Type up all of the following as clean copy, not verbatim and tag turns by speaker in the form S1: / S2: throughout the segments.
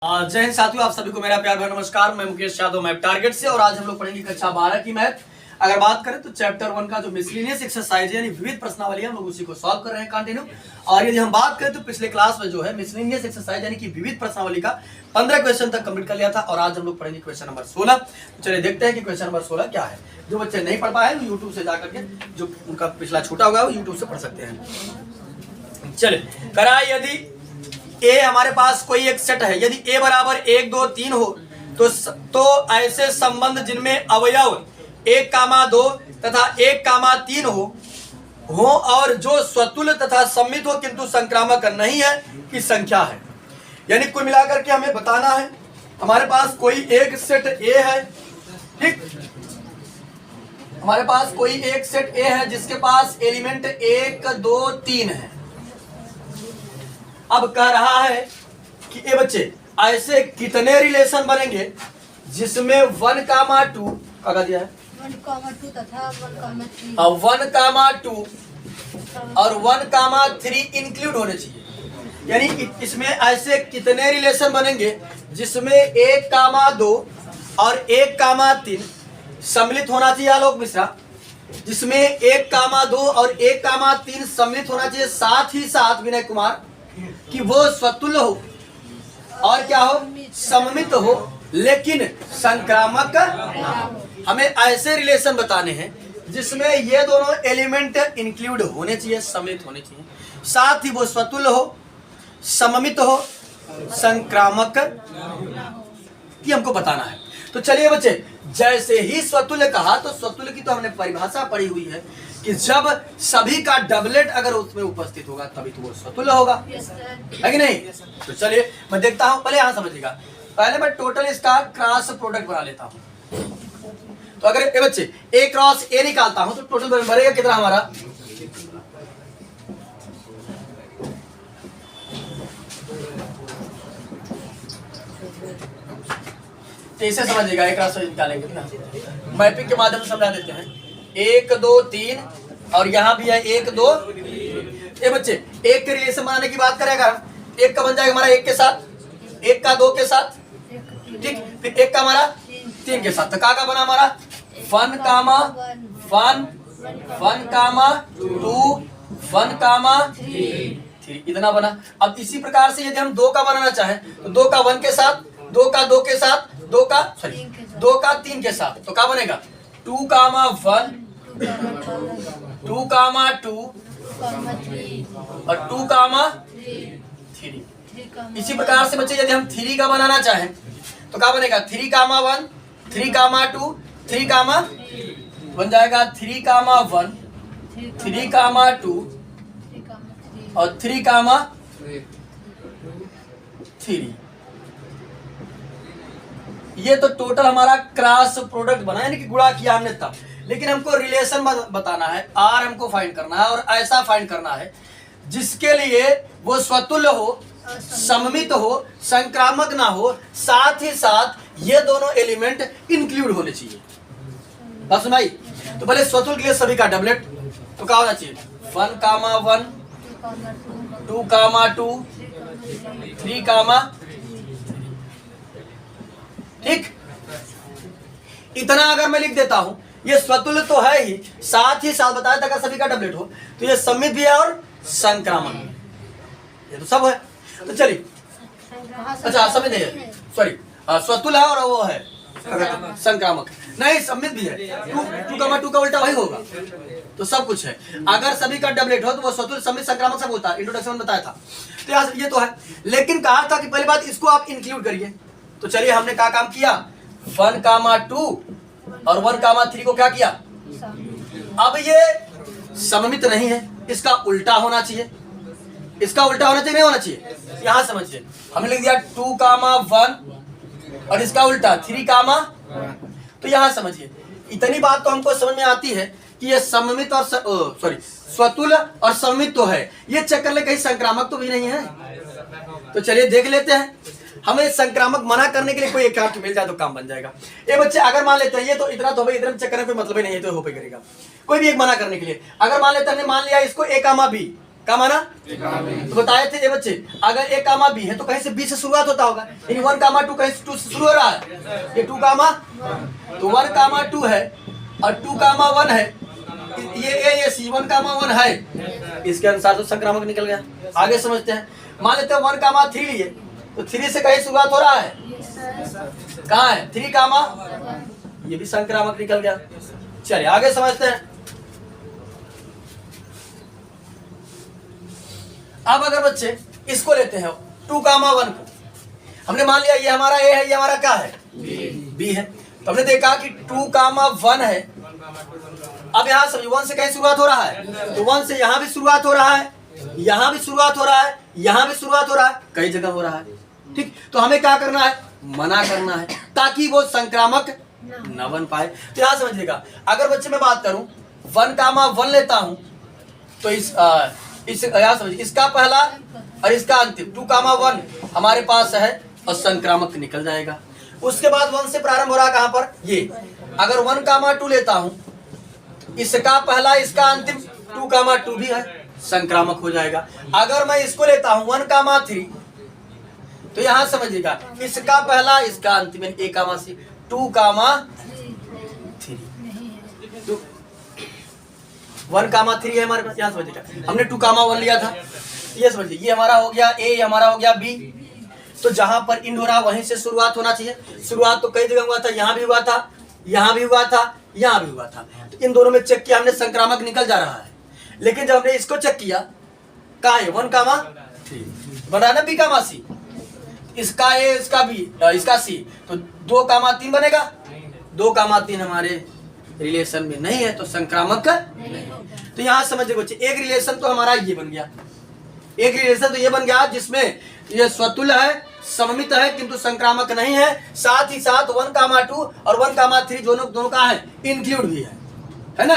S1: जय हिंद साथियों, आप सभी को मेरा प्यार भरा नमस्कार। मैं मुकेश यादव, मैथ टारगेट से, और आज हम लोग पढ़ेंगे कक्षा 12 की मैथ। अगर बात करें तो चैप्टर 1 का जो मिसलेनियस एक्सरसाइज है यानी विविध प्रश्नावली, हम लोग उसी को सॉल्व कर रहे हैं कंटिन्यू। और यदि हम बात करें तो पिछले क्लास में जो है मिसलेनियस एक्सरसाइज यानी कि विविध प्रश्नावली का 15 क्वेश्चन तक कंप्लीट कर लिया था, और आज हम लोग पढ़ेंगे क्वेश्चन नंबर 16। तो चलिए देखते हैं कि क्वेश्चन नंबर 16 क्या है। जो बच्चे नहीं पढ़ पाए यूट्यूब से जाकर के जो उनका पिछला छूटा होगा वो यूट्यूब से पढ़ सकते हैं। चलिए करा, यदि ए हमारे पास कोई एक सेट है, यदि ए बराबर 1 2 3 हो तो ऐसे संबंध जिनमें अवयव 1, 2 तथा 1, 3 हो और जो स्वतुल्य तथा सम्मित हो किंतु संक्रामक नहीं है की संख्या है। यानी कुल मिलाकर के हमें बताना है हमारे पास कोई एक सेट ए है, ठीक। हमारे पास कोई एक सेट ए है जिसके पास एलिमेंट 1 2 3 है। अब कह रहा है कि ये बच्चे ऐसे कितने रिलेशन बनेंगे जिसमें 1, 2 क्या दिया है
S2: 1, 2 तथा 1, 3
S1: 1, 2 और 1, 3 इंक्लूड होने चाहिए। यानी इसमें ऐसे कितने रिलेशन बनेंगे जिसमें 1, 2 और 1, 3 सम्मिलित होना चाहिए। आलोक मिश्रा, जिसमें 1, 2 और 1, 3 सम्मिलित होना चाहिए, साथ ही साथ विनय कुमार कि वो स्वतुल्य हो और क्या हो, सममित हो, लेकिन संक्रामक ना हो। हमें ऐसे रिलेशन बताने हैं जिसमें ये दोनों एलिमेंट इंक्लूड होने चाहिए, सम्मिलित होने चाहिए, साथ ही वो स्वतुल्य हो, सममित हो, संक्रामक ये हमको बताना है। तो चलिए बच्चे, जैसे ही स्वतुल्य कहा तो स्वतुल्य की तो हमने परिभाषा पढ़ी हुई है कि जब सभी का डबलेट अगर उसमें उपस्थित होगा तभी तो वो स्वतुल्य होगा, है कि नहीं। तो चलिए मैं देखता हूं, पहले यहां समझिएगा, पहले मैं टोटल इसका क्रॉस प्रोडक्ट बना लेता हूं। तो अगर ए बच्चे ए क्रॉस ए निकालता हूं तो टोटल बनेगा कितना हमारा, इसे समझिएगा। एक क्रॉस निकालेंगे ना, मैपिंग के माध्यम से समझा देते हैं। 1 2 3 और यहाँ भी है 1 2। ये बच्चे एक के रिलेशन बनाने की बात करेगा, एक का बन जाएगा हमारा 1 के साथ, 1 का 2 के साथ, ठीक, फिर 1 का हमारा 3 के साथ। तो का बना हमारा 1, 2 3 इतना बना। अब इसी प्रकार से यदि हम 2 का बनाना चाहें तो 2 का 1 के साथ, 2 का 2 के साथ, 2 का 3 के साथ, तो क्या बनेगा 2, 1 2, 2 और 2, 3। इसी प्रकार से बच्चे यदि हम 3 का बनाना चाहें तो क्या बनेगा 3, 1 3, 2 3, बन जाएगा 3, 1 3, 2 और 3, 3। ये तो टोटल हमारा क्रॉस प्रोडक्ट बना, यानी कि गुणा किया हमने तब। लेकिन हमको रिलेशन बताना है, आर हमको फाइंड करना है, और ऐसा फाइंड करना है जिसके लिए वो स्वतुल्य हो, सममित हो, संक्रामक ना हो, साथ ही साथ ये दोनों एलिमेंट इंक्लूड होने चाहिए। बस सुनाई। तो पहले स्वतुल्य के लिए सभी का डबलेट, तो क्या होना चाहिए 1, 1 2, 2 3, ठीक। इतना अगर मैं लिख देता हूं, ये स्वतुल्य तो है ही, साथ ही साथ बताया था अगर सभी का डबलेट हो तो ये सम्मित भी है और संक्रामक भी, ये तो सब है। तो चलिए, अच्छा सम्मित है, सॉरी स्वतुल्य है और वो है संक्रामक नहीं, सम्मित भी है। 2 का उल्टा वही होगा, तो सब कुछ है। अगर सभी का डबलेट हो तो वो स्वतुल्य, सम्मित, संक्रामक सब होता है, इंट्रोडक्शन में बताया था। तो ये तो है, लेकिन कहा था कि पहली बात इसको आप इंक्लूड करिए। तो चलिए हमने क्या काम किया, 1, 2 और 1, 3 को क्या किया। अब ये सममित नहीं है, इसका उल्टा होना चाहिए, इसका उल्टा होना चाहिए, नहीं होना चाहिए। यहां समझिए, हमने लिख दिया 2, 1 और इसका उल्टा 3, तो यहां समझिए, इतनी बात तो हमको समझ में आती है कि ये सममित और स्वतुल्य और सममित तो है, ये चेक कर ले कहीं संक्रामक तो भी नहीं है। तो चलिए देख लेते हैं, हमें संक्रामक मना करने के लिए कोई एक अर्थ मिल जाए तो काम बन जाएगा। ये बच्चे अगर मान लेते हैं ये तो इतना तो भाई इधर चेक करने कोई मतलब ही नहीं है, तो हो पे करेगा कोई भी एक मना करने के लिए। अगर मान लेते हैं, हमने मान लिया इसको A, B क्या माना? तो बताए थे ये बच्चे, अगर ए कामा बी है तो कहीं से बी से शुरुआत होता होगा, यानी 1 कामा 2 कहीं से 2 से शुरू हो रहा है, ये 2 कामा, तो 1 कामा 2 है और 2 कामा 1 है, ये सी 1 कामा 1 है, इसके अनुसार तो संक्रामक निकल गया। आगे समझते हैं, मान लेते हैं 1 कामा 3 लिए, तो 3 से कहीं शुरुआत हो रहा है, कहाँ है 3 कामा, ये भी संक्रामक निकल गया। चलिए आगे समझते हैं। अब अगर बच्चे इसको लेते हैं 2 कामा 1 को, हमने मान लिया ये हमारा ए है, ये हमारा क्या है, बी है, तो हमने देखा कि 2 कामा 1 है। अब यहाँ समझिए 1 से कहीं शुरुआत हो रहा है, तो 1 से यहाँ भी शुरुआत हो रहा है, यहाँ भी शुरुआत हो रहा है, यहाँ भी शुरुआत हो रहा है, कई जगह हो रहा है। ठीक, तो हमें क्या करना है, मना करना है ताकि वो संक्रामक न बन पाए। तो यहाँ समझिएगा, अगर बच्चे मैं बात करूं 1 कामा 1 लेता हूं, तो इस यहाँ समझिए इसका पहला और इसका अंतिम 2 कामा 1 हमारे पास है और संक्रामक निकल जाएगा। उसके बाद 1 से प्रारंभ हो रहा है कहां पर, ये अगर 1 कामा 2 लेता हूं, इसका पहला इसका अंतिम 2 कामा 2 भी है, संक्रामक हो जाएगा। अगर मैं इसको लेता हूं 1 कामा 3, तो यहां समझिएगा इसका पहला इसका अंतिम ए कामा सी 2 कामा 3, 1 कामा 3 है हमारे पास। यहाँ समझिएगा हमने 2 कामा 1 लिया था, ये समझिए ये हमारा हो गया ए, ये हमारा हो गया बी। तो जहां पर इन हो रहा वहीं से शुरुआत होना चाहिए। शुरुआत तो कई जगह हुआ था, यहाँ भी हुआ था, यहाँ भी हुआ था, यहाँ भी हुआ था, तो इन दोनों में चेक किया हमने, संक्रामक निकल जा रहा है। लेकिन जब हमने इसको चेक किया, कहा है 1 कामा 3 बना ना बी कामा सी, इसका ए इसका बी इसका सी, तो 2 कामा 3 बनेगा, 2 कामा 3 हमारे रिलेशन में नहीं है, तो संक्रामक नहीं। तो यहाँ समझिए बच्चे, एक रिलेशन तो हमारा ये बन गया, एक रिलेशन तो ये बन गया जिसमें ये स्वतुल्य है, सममित है, किंतु संक्रामक नहीं है। साथ ही साथ 1 कामा 2 और 1 कामा 3 दोनों का है, इंक्लूड भी है ना।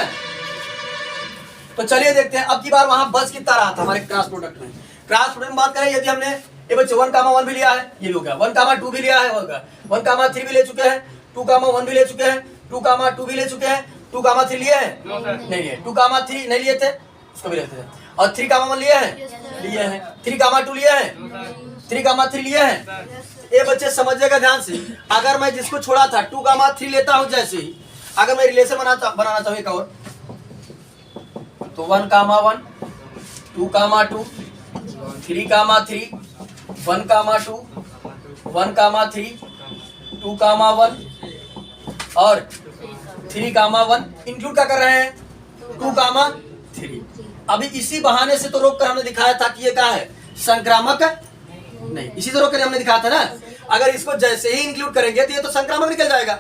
S1: तो चलिए देखते हैं, अब की बार वहां बस कितना रहा था हमारे क्रॉस प्रोडक्ट में। क्रॉस प्रोडक्ट में बात करें, यदि हमने ये बच्चे 1 कामा 1 भी लिया है, ये भी हो गया, 1 कामा 2 भी लिया है, होगा 1 कामा 3 भी ले चुके हैं, 2 कामा 1 भी ले चुके हैं, 2 कामा 2 भी ले चुके हैं, 2 कामा 3 लिए हैं, नहीं लिए, 2 कामा 3 नहीं लिए थे, उसको भी लेते थे, और 3 कामा 1 लिए हैं, 3 कामा 2 लिए हैं, 3 कामा 3 लिए हैं। ये बच्चे समझिएगा ध्यान से, अगर मैं जिसको छोड़ा था 2 कामा 3 लेता हूं, जैसे ही अगर मैं रिलेशन बनाना चाहूँ एक और, तो 1 कामा 1, 2 कामा 2, 3 कामा 3, 1 कामा 2, 1 कामा 3, 2 कामा 1 और 3 कामा 1, इंक्लूड क्या कर रहे हैं 2 कामा 3। अभी इसी बहाने से तो रोक कर हमने दिखाया था कि ये क्या है, संक्रामक नहीं, इसी से रोक कर हमने दिखाया था ना। अगर इसको जैसे ही इंक्लूड करेंगे तो ये तो संक्रामक निकल जाएगा,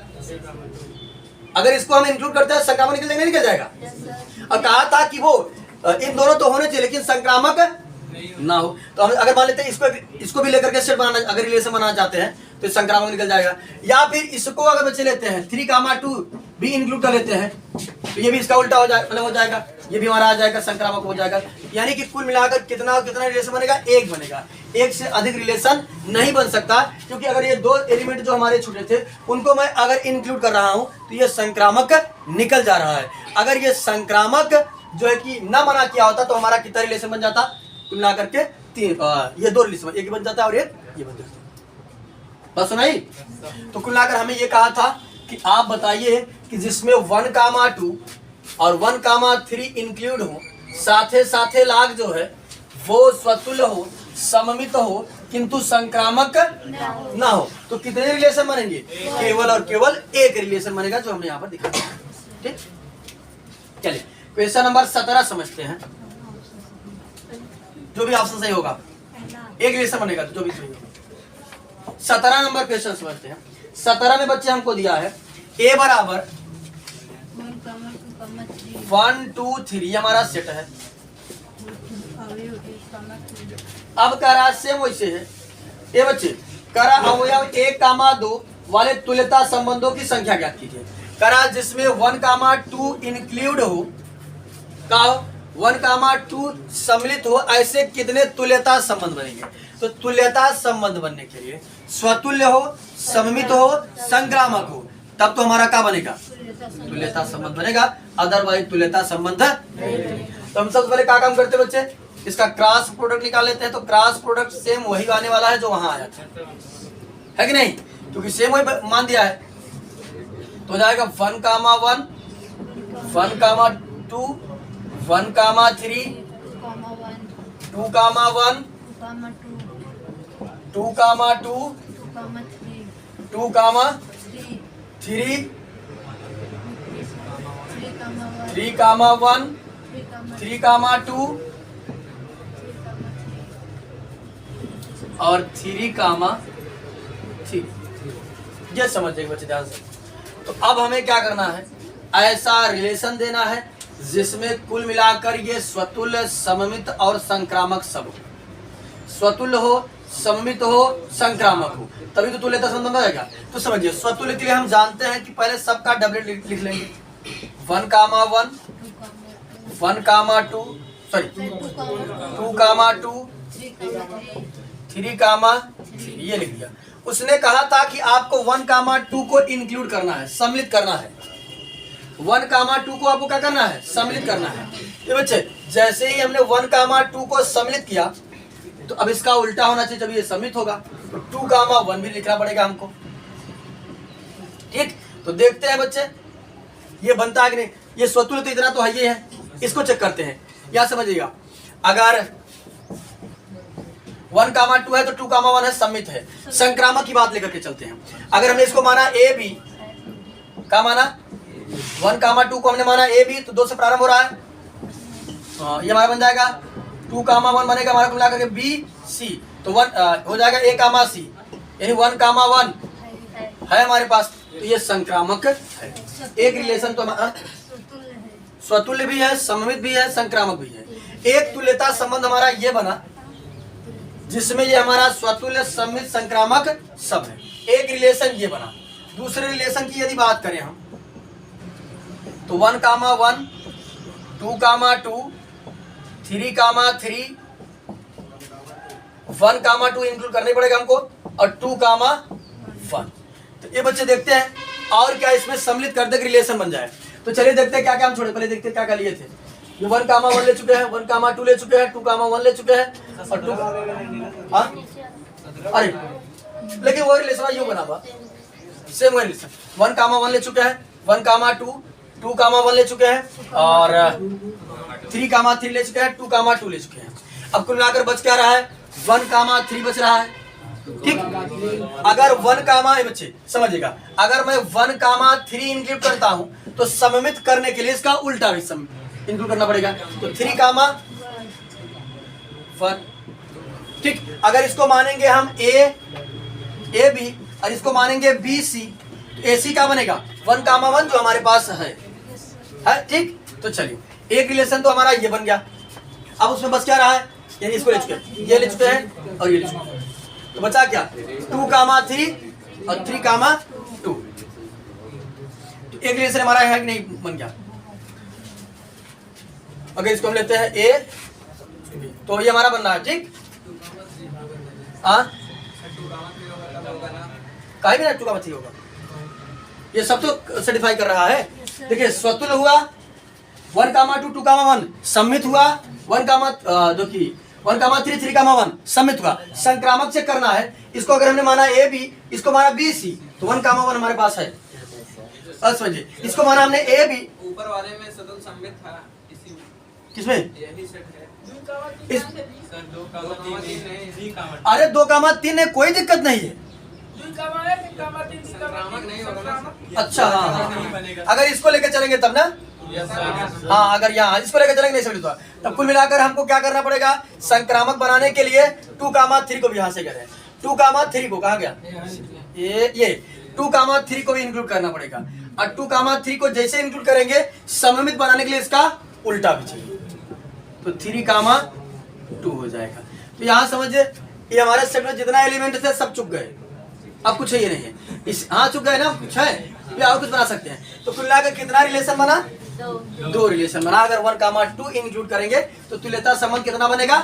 S1: अगर इसको हम इंक्लूड करते हैं संक्रामक निकल जाएगा। और कहा था कि वो इन दोनों तो होने चाहिए लेकिन संक्रामक ना हो। तो हम अगर मान लेते हैं इसको भी लेकर के सेट बनाना, अगर रिलेशन बनाना चाहते हैं तो संक्रामक निकल जाएगा। या फिर इसको अगर बच्चे लेते हैं 3 कामा 2 भी इंक्लूड कर लेते हैं, तो ये भी इसका उल्टा हो जाएगा, मतलब हो जाएगा, ये भी हमारा आ जाएगा, संक्रामक हो जाएगा। यानी कि कुल मिलाकर कितना रिलेशन बनेगा, एक बनेगा, एक से अधिक रिलेशन नहीं बन सकता। क्योंकि अगर ये 2 एलिमेंट जो हमारे छूटे थे उनको मैं अगर इंक्लूड कर रहा हूं तो ये संक्रामक निकल जा रहा है। अगर ये संक्रामक जो है कि ना मना किया होता तो हमारा कितना रिलेशन बन जाता, कुल मिला करके 3, ये 2 रिलेशन, एक बन जाता है और एक ये बन जाता है। बस सुनाई। तो कुल मिलाकर हमें ये कहा था कि आप बताइए कि जिसमें 1 कामा 2 और 1 कामा 3 इंक्लूड हो, साथे साथे लाग जो है वो स्वतुल्य हो, सममित हो, किंतु संक्रामक ना हो, तो कितने रिलेशन बनेंगे, केवल और केवल एक रिलेशन बनेगा, जो हमने यहाँ पर दिखा दिया। ठीक, चलिए क्वेश्चन नंबर 17 समझते हैं। जो भी ऑप्शन सही होगा, एक रिलेशन बनेगा तो जो भी सही होगा। 17 नंबर क्वेश्चन समझते हैं। 17 में बच्चे हमको दिया है ए बराबर 1 2 3 हमारा सेट है। अब कह रहा सेम वैसे है, ये बच्चे कह रहा अवयव 1 कामा 2 वाले तुल्यता संबंधों की संख्या ज्ञात कीजिए। कह रहा जिसमें 1 कामा 2 इंक्लूड हो, का 1 कामा 2 सम्मिलित हो, ऐसे कितने तुल्यता संबंध बनेंगे। तो तुल्यता संबंध बनने के लिए स्वतुल्य हो, सममित हो, संक्रामक हो, तब तो हमारा क्या बनेगा, तुल्यता संबंध बनेगा, अदरवाइज तुल्यता संबंध। तो हम सबसे पहले क्या काम करते बच्चे, इसका क्रॉस प्रोडक्ट निकाल लेते हैं, तो क्रॉस प्रोडक्ट सेम वही आने वाला है जो वहां आया था, है कि नहीं, क्योंकि सेम वही मान दिया है। तो हो जाएगा 1, 1, 1, 2, 1, 3, 2, 1, 2, 2, 2, 3, 3, 1, 3, 2 और 3, 3। ये समझिए बच्चे ध्यान से। तो अब हमें क्या करना है, ऐसा रिलेशन देना है जिसमें कुल मिलाकर ये स्वतुल्य, सममित और संक्रामक सब हो, स्वतुल्य हो, सममित हो, संक्रामक हो, तभी तो तुल्यता संबंध आएगा। तो समझिए स्वतुल्य के लिए हम जानते हैं कि पहले सबका डबलेट लिख लेंगे, 1, 1, 1, 2, सॉरी 2, 2, 3, 3, ये लिख दिया। उसने कहा था कि आपको 1, 2 को इंक्लूड करना है, सम्मिलित करना है। 1, 2 को आपको क्या करना है, सम्मिलित करना है। ये बच्चे जैसे ही हमने 1, 2 को सम्मिलित किया, तो अब इसका उल्टा होना चाहिए, जब ये सम्मिलित होगा तो 2, 1 भी लिखना पड़ेगा हमको। ठीक, तो देखते हैं बच्चे ये बनता है कि नहीं। ये स्वतुल्य तो इतना तो है, ये है, इसको चेक करते हैं। या समझिएगा, अगर 1, 2 है तो 2, 1 है, सम्मित है। संक्रामक की बात लेकर के चलते हैं। अगर हमने इसको माना ए बी, क्या माना, 1, 2 को हमने माना ए बी, तो 2 से प्रारंभ हो रहा है, ये हमारा बन जाएगा 2, 1 बनेगा हमारा को मिलाकर के बी सी, तो 1 हो जाएगा ए, सी, यानी 1, 1 है हमारे पास। तो ये संक्रामक है। एक रिलेशन तो स्वतुल्य भी है, सममित भी है, संक्रामक भी है। एक तुल्यता संबंध हमारा ये बना जिसमें ये हमारा स्वतुल्य, सममित, संक्रामक सब है। एक रिलेशन ये बना। दूसरे रिलेशन की यदि बात करें हम, तो 1, 1, 2, 2, 3, 3, 1, 2 इंक्लूड करने पड़ेगा हमको, और 2, 1। तो ये बच्चे देखते हैं और क्या इसमें सम्मिलित कर दे कि रिलेशन बन जाए। तो चलिए देखते हैं क्या क्या हम छोड़े, पहले देखते हैं क्या क्या लिए थे। ये 1, 1 ले चुके हैं, 1, 2 ले चुके हैं, 2, 1 ले चुके हैं, और 2, अरे लेकिन वो रिलेशन यूं बना हुआ, सेम वही रिलेशन। 1, 1 ले चुके हैं, 1, 2, 2, 1 ले चुके हैं, और 3, 3 ले चुके हैं, 2, 2 ले चुके हैं। अब कुल मिलाकर बच क्या रहा है, 1, 3 बच रहा है। ठीक, अगर 1, बच्चे समझिएगा, अगर मैं 1, 3 इंक्लूड करता हूं तो सममित करने के लिए इसका उल्टा भी इंक्लूड करना पड़ेगा। तो 3, 1। ठीक, अगर इसको मानेंगे हम ए बी और इसको मानेंगे बी सी, तो ए सी क्या बनेगा, 1, 1 जो हमारे पास है। ठीक, तो चलिए एक रिलेशन तो हमारा ये बन गया। अब उसमें बस क्या रहा है, यानी इसको ले चुके हैं, ये ले चुके हैं और ये ले चुके हैं, तो बचा क्या, 2, 3 और 3, 2। तो एक रिलेशन हमारा है कि नहीं, बन गया। अगर इसको हम लेते हैं ए, तो ये हमारा बन रहा है। ठीक, कहीं भी ना 2, 3 होगा, ये सब तो सर्टिफाई कर रहा है। देखिए स्वतुल्य हुआ 1, 2, 2, 1, सम्मित हुआ 1, जो कि 1, 3, 3, 1 सम्मित हुआ। संक्रामक से करना है, इसको अगर हमने माना ए बी, इसको माना बी सी, तो 1, 1 हमारे पास है। समझिए, इसको माना हमने ए बी,
S3: ऊपर वाले में सदल सम्मित था, इसी
S1: में
S3: यही सेट है।
S1: इस
S3: सर 2, 3
S1: अरे 2, 3 है, कोई दिक्कत नहीं है।
S3: संक्रामक नहीं होगा ना।
S1: अच्छा, हाँ, अगर इसको लेकर चलेंगे तब ना, हाँ, अगर यहाँ इसको लेकर चलेंगे नहीं समझ, तब कुल मिलाकर हमको क्या करना पड़ेगा, संक्रामक बनाने के लिए 2, 3 को भी यहाँ से करें। 2, 3 को कहा गया, ये 2, 3 को भी इंक्लूड करना पड़ेगा, और 2, 3 को जैसे इंक्लूड करेंगे सममित बनाने के लिए इसका उल्टा भी चाहिए, तो 3, 2 हो जाएगा। तो यहाँ समझिए, ये हमारे सेट में जितना एलिमेंट थे सब चुक गए, अब कुछ ये नहीं है। इस हाँ चुक गए ना, कुछ है फिर और कुछ बना सकते हैं। तो कुल मिलाकर कितना रिलेशन बना, 2 रिलेशन बना। अगर 1, 2 इंक्लूड करेंगे तो तुल्यता संबंध कितना बनेगा।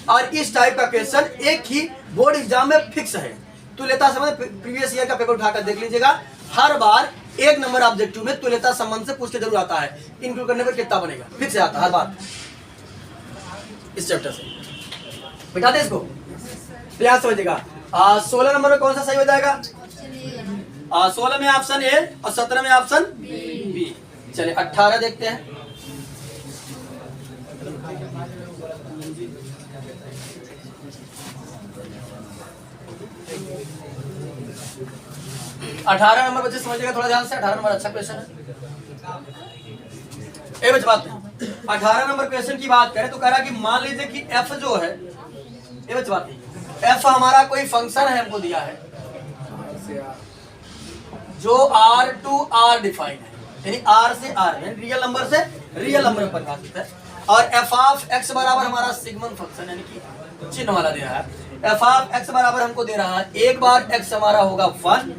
S1: और इस टाइप का क्वेश्चन एक ही बोर्ड एग्जाम में फिक्स है। तुल्यता संबंध प्रीवियस ईयर का पेपर उठाकर देख लीजिएगा, हर बार 1 नंबर ऑब्जेक्टिव में तुल्यता संबंध से पूछ के जरूर आता है, इंक्लूड करने पर कितना बनेगा, फिक्स आता है हर बार। इस चैप्टर से। बिठा दे इसको, तो यहाँ समझिएगा। 16 नंबर में कौन सा सही हो जाएगा? 16 में ऑप्शन ए और 17 में ऑप्शन बी। चलिए 18 देखते हैं। अठारह नंबर बच्चे समझिएगा थोड़ा ध्यान से। 18 नंबर अच्छा क्वेश्चन है। ए बच्चे बात 18 नंबर क्वेश्चन की बात करें तो कह रहा कि मान लीजिए कि एफ जो है, ए बच्चे बात एफ हमारा कोई फंक्शन है, हमको दिया है जो R टू R डिफाइन है, यानी R से R में रियल नंबर से रियल नंबर में परिभाषित है। और एफ ऑफ एक्स बराबर हमारा सिग्मन फंक्शन यानी कि चिन्ह वाला दे रहा है। एफ ऑफ एक्स बराबर हमको दे रहा है एक बार एक्स हमारा होगा 1,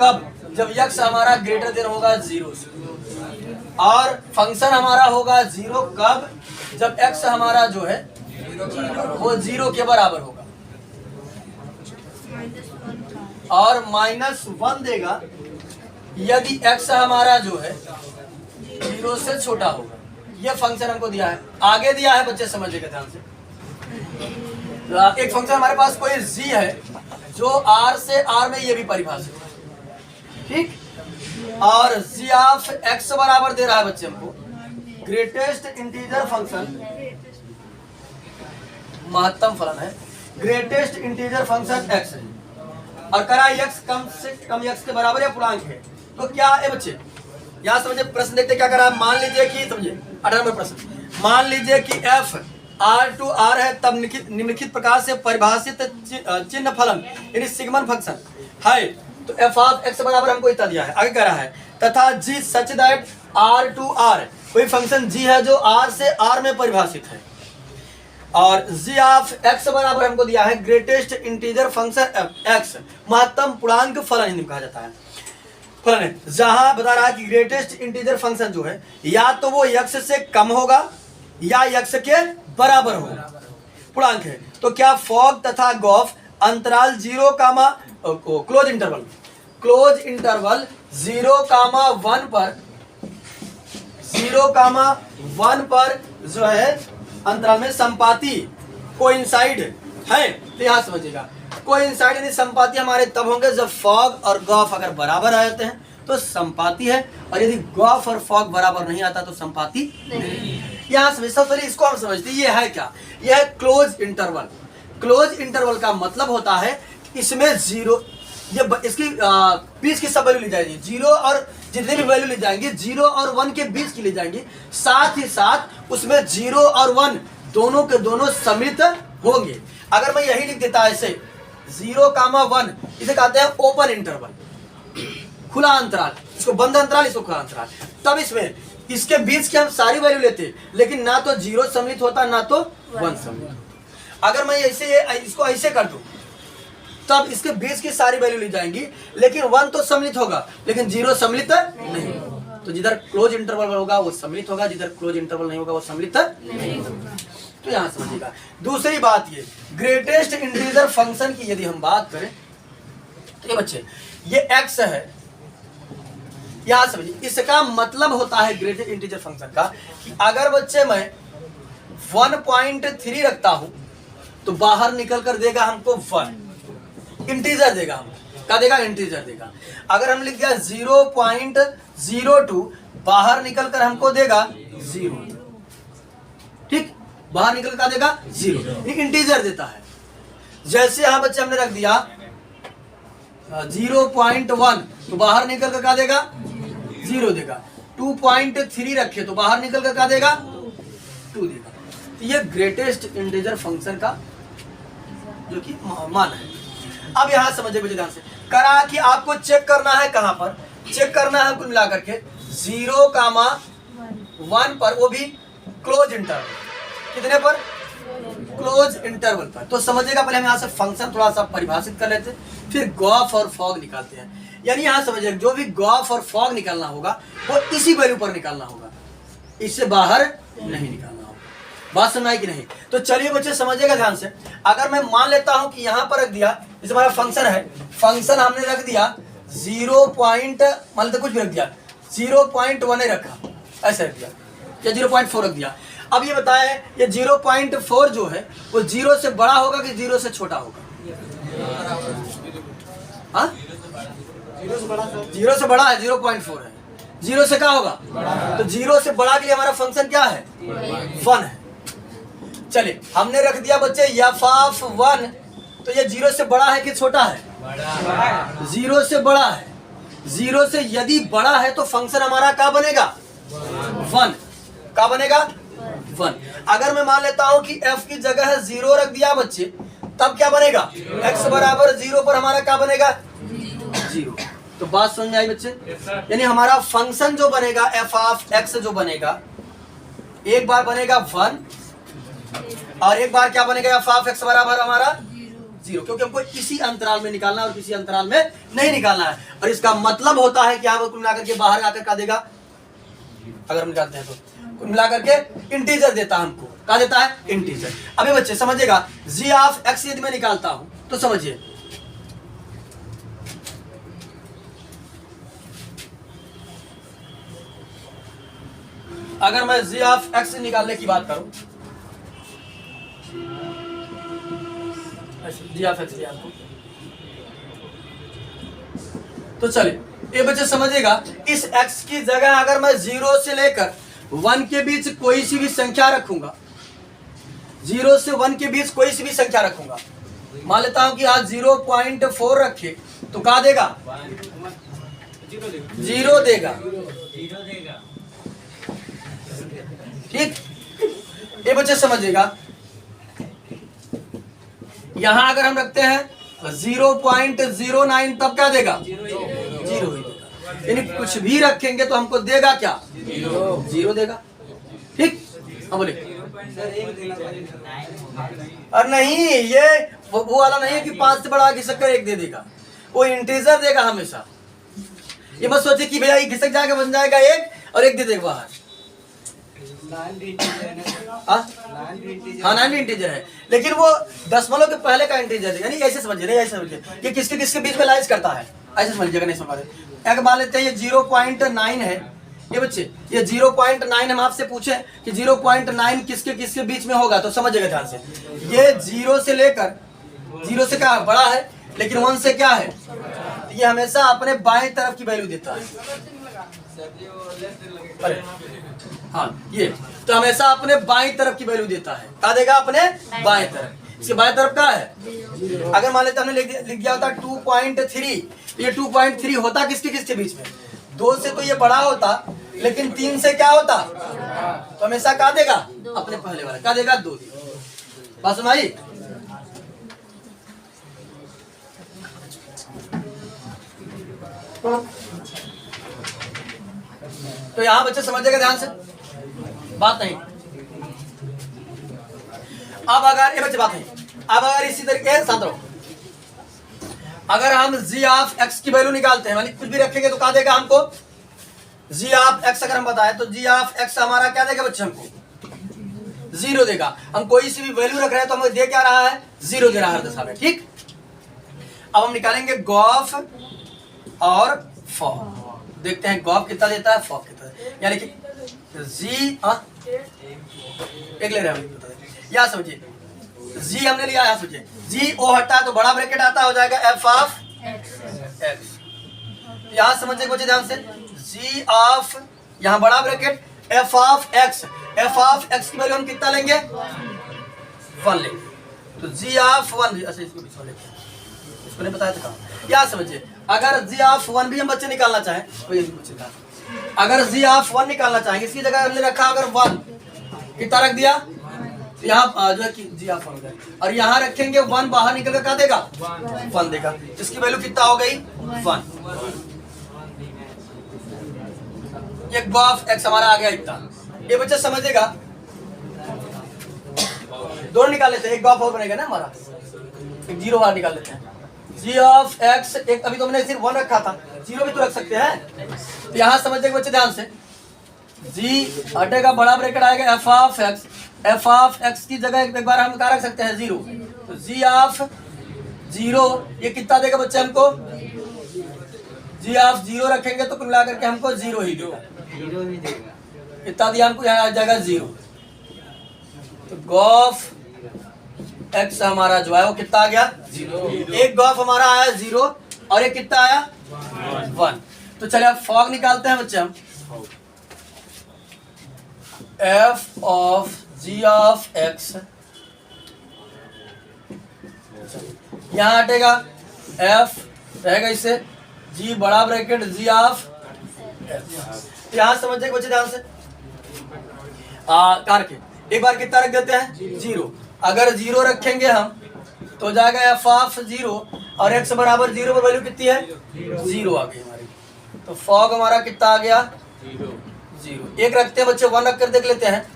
S1: कब? जब एक्स हमारा ग्रेटर देन होगा 0 से। और फंक्शन हमारा होगा 0 कब? जब एक्स हमारा जो है वो 0 के बराबर होगा। और -1 देगा यदि एक्स हमारा जो है 0 से छोटा होगा। यह फंक्शन हमको दिया है। आगे दिया है बच्चे समझिएगा ध्यान से। एक फंक्शन हमारे पास कोई g है जो R से R में ये भी परिभाषित है, ठीक। और g ऑफ x बराबर दे रहा है बच्चे हमको ग्रेटेस्ट इंटीजर फंक्शन, महत्तम फलन है, ग्रेटेस्ट इंटीजर फंक्शन x है। और करा x कम से कम x के बराबर या पूर्णांक है। तो क्या है बच्चे, यहाँ समझे प्रश्न देखते क्या करा। मान लीजिए कि समझिए 18 नंबर प्रश्न, मान लीजिए कि f R टू R है, तब निम्नलिखित प्रकार से परिभाषित चिन्ह फलन यानी सिग्मन फंक्शन है। तो f ऑफ x बराबर हमको इतना दिया है। आगे कह रहा है तथा g such that R to R, कोई फंक्शन g है जो R से R में परिभाषित है। और g ऑफ x बराबर हमको दिया है ग्रेटेस्ट इंटीजर फंक्शन x, महत्तम पूर्णांक फलन हिंदी में कहा जाता है। फलन है जहां बता रहा है कि ग्रेटेस्ट इंटीजर फंक्शन जो है या तो वो x से कम होगा या x के बराबर होगा, पूर्णांक है। तो क्या फॉग तथा गॉफ अंतराल 0, क्लोज इंटरवल 0,1 पर जो है अंतराल में संपाती कोइंसाइड है। तो यहाँ समझिएगा कोइंसाइड यानी संपाती हमारे तब होंगे जब फॉग और गॉफ अगर बराबर आ जाते हैं तो संपाती है, और यदि गॉफ और फॉग बराबर नहीं आता तो संपाती नहीं। यहाँ समझ, सबसे पहले इसको हम समझते हैं ये है क्या, यह है क्लोज इंटरवल। क्लोज इंटरवल का मतलब होता है कि इसमें 0, ये इसकी बीच की सब वैल्यू ली जाएगी, 0 और जितने भी वैल्यू ली जाएंगी 0 और 1 के बीच की ली जाएंगी। साथ ही साथ उसमें 0 और 1 दोनों के दोनों सम्मिलित होंगे। अगर मैं यही लिख देता ऐसे 0,1, इसे कहते हैं ओपन इंटरवल, खुला अंतराल, इसको बंद अंतराल, इसको खुला अंतराल। तब इसमें इसके बीच की हम सारी वैल्यू लेते, लेकिन ना तो 0 सम्मिलित होता ना तो 1 सम्मिलित होता। अगर मैं इसको ऐसे कर दूं तब इसके बीच की सारी वैल्यू ली जाएंगी, लेकिन 1 तो सम्मिलित होगा लेकिन 0 सम्मिलित नहीं। तो जिधर क्लोज इंटरवल होगा वो सम्मिलित होगा, जिधर क्लोज इंटरवल नहीं होगा वो सम्मिलित नहीं होगा। तो यहाँ समझिएगा। दूसरी बात ये ग्रेटेस्ट इंटीजर फंक्शन की यदि हम बात करें तो ये बच्चे ये x है, यहाँ समझिए इसका मतलब होता है ग्रेटेस्ट इंटीजर फंक्शन का कि अगर बच्चे मैं 1.3 रखता हूं तो बाहर निकल कर देगा हमको 1, इंटीजर देगा हमको, क्या देगा? इंटीजर देगा। अगर हम लिख दिया 0.02 बाहर निकल कर हमको देगा 0, ठीक, बाहर निकल कर देगा 0, इंटीजर देता है। जैसे यहां बच्चे हमने रख दिया 0.1 तो बाहर निकल कर क्या देगा? 0 देगा। 2.3 रखे तो बाहर निकल कर क्या देगा? 2 देगा। तो ये ग्रेटेस्ट इंटीजर फंक्शन का जो कि मान है। अब यहां समझिए मुझे ध्यान से, करा कि आपको चेक करना है, कहां पर चेक करना है? कुल मिलाकर के 0,1 पर, वो भी क्लोज इंटरवल। कितने पर? क्लोज इंटरवल पर। तो समझिएगा पहले हम यहाँ से फंक्शन थोड़ा सा परिभाषित कर लेते हैं, फिर गॉफ और फॉग निकालते हैं। यानी यहाँ समझिए जो भी गॉफ और फॉग निकालना होगा वो इसी वैल्यू पर निकालना होगा, इससे बाहर नहीं निकालना होगा। बात समझ आई कि नहीं? तो चलिए बच्चे समझिएगा ध्यान से। अगर मैं मान लेता हूं कि यहाँ पर रख दिया, जैसे हमारा फंक्शन है, फंक्शन हमने रख दिया 0. मान लेते कुछ भी रख दिया 0.1 रखा, ऐसे रख दिया या 0.4 रख दिया। अब ये बताए ये 0.4 जो है वो 0 से बड़ा होगा कि 0 से छोटा होगा? हाँ? 0 से बड़ा है, 0.4 है। 0 से क्या होगा? तो 0 से बड़ा के लिए हमारा फंक्शन क्या है? 1 है। चलिए हमने रख दिया बच्चे एफ ऑफ 1, तो ये 0 से बड़ा है कि छोटा है? 0 से बड़ा है। 0 से यदि बड़ा है तो फंक्शन हमारा क्या बनेगा? 1। क्या बनेगा? 1। अगर मैं मान लेता हूं कि f की जगह 0 रख दिया बच्चे, तब क्या बनेगा? x बराबर 0 पर हमारा क्या बनेगा? 0। तो बात समझ में आई बच्चे? यानी हमारा फंक्शन जो बनेगा f ऑफ x जो बनेगा, एक बार बनेगा 1 और एक बार क्या बनेगा? f ऑफ x बराबर हमारा 0, क्योंकि हमको इसी अंतराल में निकालना है और किसी अंतराल में नहीं निकालना है। और इसका मतलब होता है कि यहाँ कुल मिलाकर के बाहर आकर क्या देगा? अगर हम निकालते हैं तो कुल मिलाकर के इंटीजर देता है हमको। क्या देता है? इंटीजर। अभी बच्चे समझिएगा, g ऑफ x यदि मैं निकालता हूं तो समझिए, अगर मैं g ऑफ x निकालने की बात करूं, g ऑफ x लिया आपको, तो चलिए ये बच्चे समझिएगा, इस x की जगह अगर मैं 0 से लेकर 1 के बीच कोई सी भी संख्या रखूंगा, 0 से 1 के बीच कोई सी भी संख्या रखूंगा, मान लेता हूं कि आज 0.4 रखे तो क्या देगा? 0 देगा। ठीक, ये बच्चे समझिएगा, यहां अगर हम रखते हैं 0.09 तब क्या देगा? 0 ही देगा। यानी कुछ भी रखेंगे तो हमको देगा क्या? 0 देगा। ठीक, हम बोले और नहीं, ये वो वाला नहीं है कि 5 से बड़ा घिसक कर 1 दे देगा, वो इंटीजर देगा हमेशा। ये मत सोचे कि भैया ये घिसक जाएगा बन जाएगा 1 और 1 दे देगा बाहर। हाँ 9 इंटीजर है, लेकिन वो दशमलव के पहले का इंटीजर है। यानी ऐसे समझिए, नहीं ऐसे समझिए कि किसके किसके बीच में लाइज करता है, ऐसे समझिएगा। नहीं समझ रहे, अगर मान लेते हैं ये 0.9 है, ये बच्चे ये 0.9 हम आपसे पूछे कि 0.9 किसके किसके बीच में होगा, तो समझिएगा ध्यान से। ये 0 से लेकर 0 से क्या बड़ा है, लेकिन 1 से क्या है, ये हमेशा अपने बाएं तरफ की वैल्यू देता है। अरे हाँ, ये तो हमेशा अपने बाएं तरफ की वैल्यू देता है। क्या देगा? अपने बाएं तरफ। इसके बाएं तरफ क्या है? अगर मान लेते हमने लिख दिया होता 2.3, तो ये 2.3 होता किसके किसके बीच में? 2 से तो ये बड़ा होता, लेकिन 3 से क्या होता? तो हमेशा क्या देगा? अपने पहले वाला। क्या देगा? 2 देगा। बात सुनाई? तो यहां बच्चे समझिएगा ध्यान से, बात नहीं। अब अगर ये बच्चे बात नहीं, अब अगर इसी तरीके शांत रहो, अगर हम g ऑफ x की वैल्यू निकालते हैं, मानी कुछ भी रखेंगे तो क्या देगा हमको? g ऑफ x अगर हम बताएं तो g ऑफ x हमारा क्या देगा बच्चे? हमको 0 देगा। हम कोई सी भी वैल्यू रख रहे हैं तो हमें दे क्या रहा है? 0 दे रहा है हर दशा में। ठीक, अब हम निकालेंगे गॉफ और फॉफ। देखते हैं गॉफ कितना देता है, फॉफ कितना देता है। यानी कि एक ले रहे हैं, या समझिए जी हमने लिया है, समझिए जी ओ हटता है तो बड़ा ब्रैकेट आता हो जाएगा एफ ऑफ एक्स। यहां समझिए बच्चे ध्यान से, जी ऑफ यहां बड़ा bracket F of x, F of x की वैल्यू हम कितना लेंगे? 1 लेंगे। तो जी ऑफ 1, अच्छा इसको भी लेते हैं, इसको नहीं बताया था। या समझिए अगर जी ऑफ 1 भी हम बच्चे निकालना चाहें तो ये बच्चे का, अगर जी ऑफ 1 निकालना चाहेंगे, इसकी जगह हमने रखा अगर 1, कितना रख दिया? यहाँ जो है कि जी ऑफ 1 और यहाँ रखेंगे 1, बाहर निकल कर क्या देगा? 1 देगा। इसकी वैल्यू कितना हो गई? 1। ये गॉफ एक्स हमारा आ गया इतना। ये बच्चे समझेगा, दोनों निकाल लेते हैं, एक गॉफ और बनेगा ना हमारा, एक 0 बाहर निकाल लेते हैं। जी ऑफ एक्स, एक अभी तो हमने सिर्फ 1 रखा था, 0 भी तो रख सकते हैं। तो यहाँ समझिएगा बच्चे ध्यान से, जी हटेगा, बड़ा ब्रैकेट आएगा F of x, F of x की जगह एक बार हम क्या रख सकते हैं? 0। तो जी ऑफ 0 ये कितना देगा बच्चे हमको? जी ऑफ 0 रखेंगे तो कुल मिलाकर के हमको 0 ही देगा। कितना दिया हमको? यहाँ आ जाएगा 0। तो गॉफ एक्स हमारा जो है वो कितना आ गया 0। एक गॉफ हमारा आया 0 और एक कितना आया 1। तो चलिए अब फॉग निकालते हैं बच्चे हम। F of g of x, यहां हटेगा एफ रहेगा इससे जी बड़ा ब्रैकेट जी ऑफ एक्स। यहां समझिए बच्चे ध्यान से करके एक बार कितना रख देते हैं 0। अगर 0 रखेंगे हम तो जाएगा एफ ऑफ 0 और x बराबर 0 पर वैल्यू कितनी है 0 आ गई हमारी। तो फॉग हमारा कितना आ गया 0। एक रखते हैं बच्चे 1 रख कर देख लेते हैं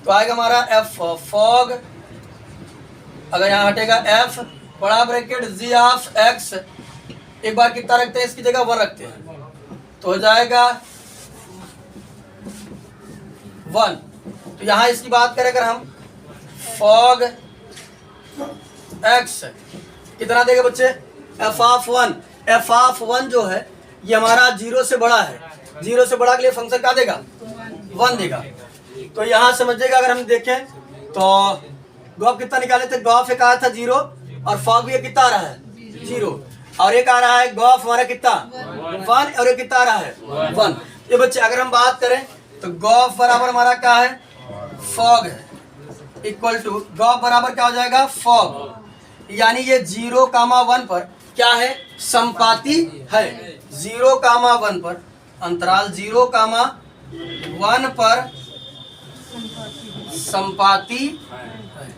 S1: तो आएगा हमारा एफ फॉग, अगर यहाँ हटेगा एफ बड़ा ब्रैकेट जी ऑफ एक्स, एक बार कितना रखते हैं इसकी जगह 1 रखते हैं तो हो जाएगा 1। तो यहाँ इसकी बात करें अगर हम फॉग एक्स कितना देगा बच्चे एफ ऑफ 1। एफ ऑफ 1 जो है ये हमारा 0 से बड़ा है, 0 से बड़ा के लिए फंक्शन क्या देगा 1 देगा। तो यहाँ समझिएगा अगर हम देखें तो गॉफ कितना निकाले थे, गॉफ एक आया था 0 और फॉग भी कितना आ रहा है 0 और एक आ रहा है गॉफ हमारा कितना 1 और एक कितना आ रहा है 1। ये बच्चे अगर हम बात करें तो गॉफ बराबर हमारा क्या है फॉग है, इक्वल टू गॉफ बराबर क्या हो जाएगा फॉग, यानी ये 0,1 पर क्या है संपाती है। 0,1 पर अंतराल 0,1 पर संपाती है।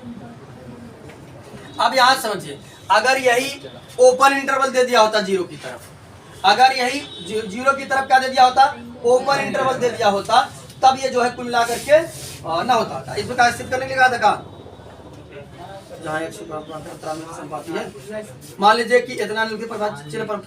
S1: अब यहां समझिए अगर यही ओपन इंटरवल दे दिया होता 0 की तरफ, अगर यही 0 की तरफ क्या दे दिया होता ओपन इंटरवल दे दिया होता तब ये जो है कुल मिलाकर के ना होता था। इसमें क्या स्थित करने के लिए कहा था कहा जहाँ एक संपाती है, मान लीजिए कि इतना चिन्ह पर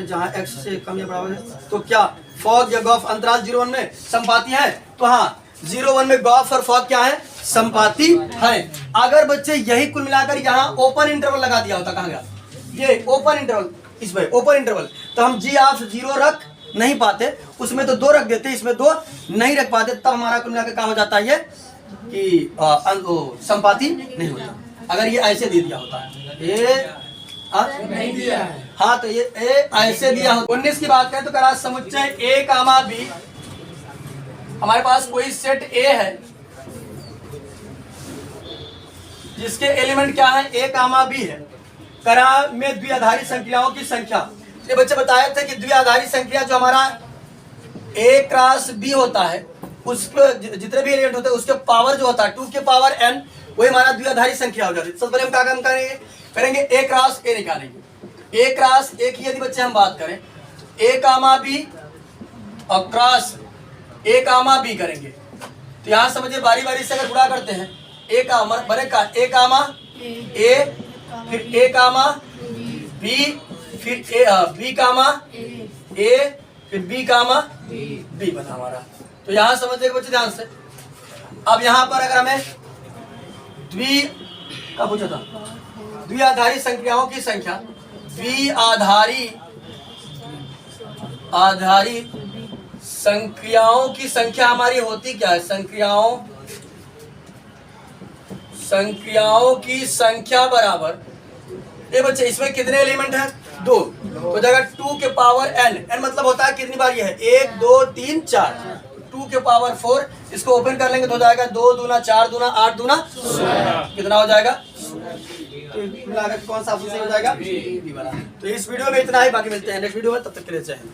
S1: जहाँ x से कम या बराबर है तो क्या फॉग या गॉफ अंतराल 0-1 में संपाती है। तो हाँ 0-1 में गॉफ और फॉग क्या है संपाती है। अगर बच्चे यही कुल मिलाकर यहाँ ओपन इंटरवल लगा दिया होता, कहाँ गया ये ओपन इंटरवल, इसमें ओपन इंटरवल तो हम जी ऑफ 0 रख नहीं पाते, उसमें तो 2 रख देते, इसमें 2 नहीं रख पाते, तब हमारा कुल मिलाकर क्या हो जाता है ये कि संपाती नहीं होता। अगर ये ऐसे दे दिया होता ये नहीं दिया है, हाँ तो ये ए ऐसे दिया होता। 19 की बात करें तो करा समुच्चय ए कामा बी, हमारे पास कोई सेट ए है जिसके एलिमेंट क्या है ए कामा बी है, करा में द्विआधारी संख्याओं की संख्या। ये बच्चे बताए थे कि द्विआधारी संख्या जो हमारा a क्रॉस b होता है उसके जितने भी एलिमेंट होते हैं उसके पावर जो होता है 2 के पावर n वही हमारा द्विआधारी संख्या हो जाती है। सबसे पहले हम क्या काम करेंगे a क्रॉस a निकालेंगे। a क्रॉस a की यदि बच्चे हम बात करें a कामा b और क्रॉस a कामा b करेंगे तो यहाँ समझिए बारी बारी से अगर गुणा करते हैं a कामा बनेगा a कामा a फिर a कामा b फिर b कामा a फिर b कामा b बना हमारा। तो यहाँ समझिए बच्चे ध्यान से। अब यहाँ पर अगर हमें क्या पूछा था द्विआधारी संख्याओं की संख्या, आधारी संख्याओं की संख्या हमारी होती क्या है, संख्याओं की संख्या बराबर ये बच्चे इसमें कितने एलिमेंट हैं 2 तो जगह 2 के पावर n मतलब होता है कितनी बार ये है 1 2 3 4 2 के पावर 4 इसको ओपन कर लेंगे तो हो जाएगा 2 दूना 4 दूना 8 दूना 16 कितना हो जाएगा तो कौन सा ऑप्शन सही हो जाएगा बी वाला। तो इस वीडियो में इतना ही, बाकी मिलते हैं नेक्स्ट वीडियो में, तब तक के लिए जय हिंद।